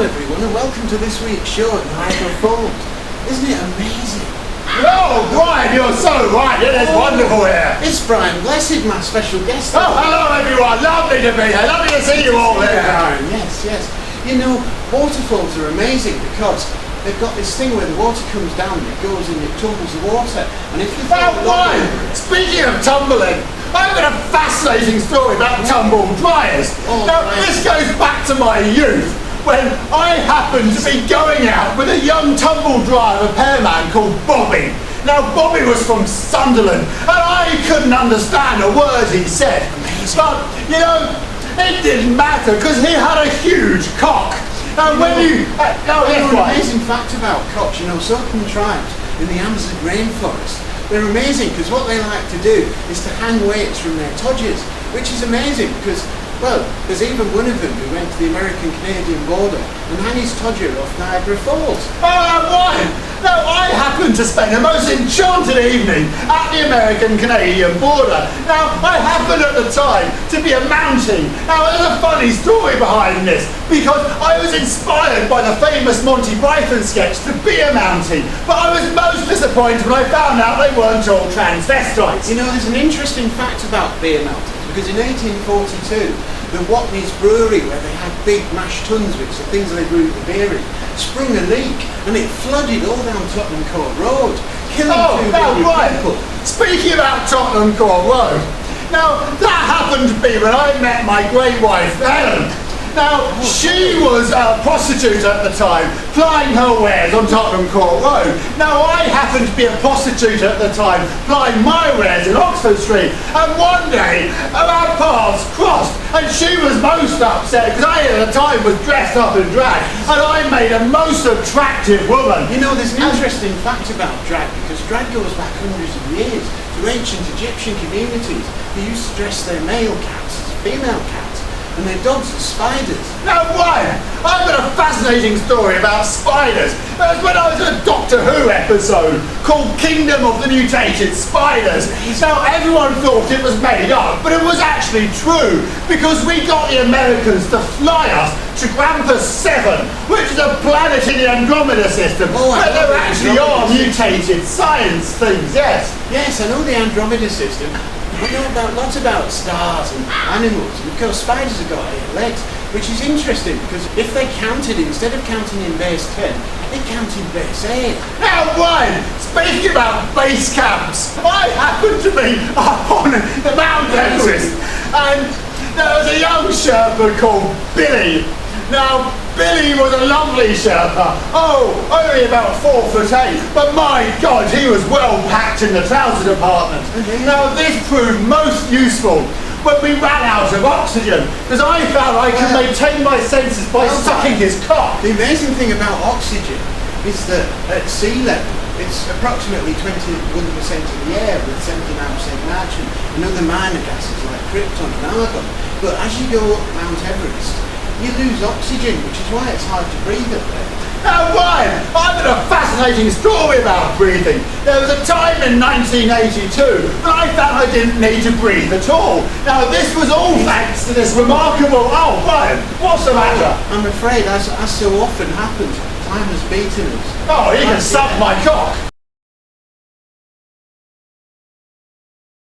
everyone, and welcome to this week's show at Niagara Falls. Isn't it amazing? Oh, Brian, you're so right. It is wonderful here. It's Brian Blessed, my special guest. Oh, hello, everyone. Lovely to be here. Lovely to see you all here. Yes, yes. You know, waterfalls are amazing because they've got this thing where the water comes down and it goes and it tumbles the water. And if you Oh, Brian, speaking of tumbling, I've got a fascinating story about tumble dryers. Now, this goes back to my youth, when I happened to be going out with a young tumble dryer repairman called Bobby. Now, Bobby was from Sunderland, and I couldn't understand a word he said. But, you know, it didn't matter, because he had a huge cock. And when you... an amazing fact about cocks, you know, certain tribes in the Amazon rainforest, they're amazing because what they like to do is to hang weights from their todgers, which is amazing because, well, there's even one of them who went to the American-Canadian border and hung his todger off Niagara Falls. Oh, Brian! Now, I happened to spend a most enchanted evening at the American-Canadian border. Now, I happened at the time to be a Mountie. Now, there's a funny story behind this, because I was inspired by the famous Monty Python sketch to be a Mountie, but I was most disappointed when I found out they weren't all transvestites. You know, there's an interesting fact about beer Mounties, because in 1842, the Watney's brewery, where they had big mash tuns, which are things they brewed the beer in, sprung a leak and it flooded all down Tottenham Court Road, killing 200 people. Speaking about Tottenham Court Road, now that happened to be when I met my great wife Ellen. Now, she was a prostitute at the time, plying her wares on Tottenham Court Road. Now, I happened to be a prostitute at the time, plying my wares in Oxford Street. And one day, our paths crossed, and she was most upset, because I, at the time, was dressed up in drag, and I made a most attractive woman. You know, there's an interesting fact about drag, because drag goes back hundreds of years to ancient Egyptian communities who used to dress their male cats as female cats, and their dogs are spiders. Now, Brian, I've got a fascinating story about spiders. That was when I was in a Doctor Who episode called Kingdom of the Mutated Spiders. Now, everyone thought it was made up, but it was actually true, because we got the Americans to fly us to Grampus 7, which is a planet in the Andromeda system, where there actually are mutated science things, yes. Yes, I know the Andromeda system. I know lots about stars and animals, and of course spiders have got 8 legs, which is interesting because if they counted, instead of counting in base 10, they count in base 8. Now, Brian, speaking about base camps, I happened to be up on the Mount Everest, and there was a young Sherpa called Billy. Now, Billy was a lovely Sherpa. Oh, only about 4'8", but my God, he was well packed in the trouser department. Now, this proved most useful when we ran out of oxygen, because I found I could maintain my senses by sucking his cock. The amazing thing about oxygen is that at sea level, it's approximately 21% of the air with 79% nitrogen and other minor gases like krypton and argon. But as you go up Mount Everest, you lose oxygen, which is why it's hard to breathe up there. Now, Ryan, I've got a fascinating story about breathing. There was a time in 1982 when I found I didn't need to breathe at all. Now, this was all thanks to this remarkable... Oh, Ryan, what's the matter? I'm afraid, as so often happens, time has beaten us. Oh, you can suck my cock.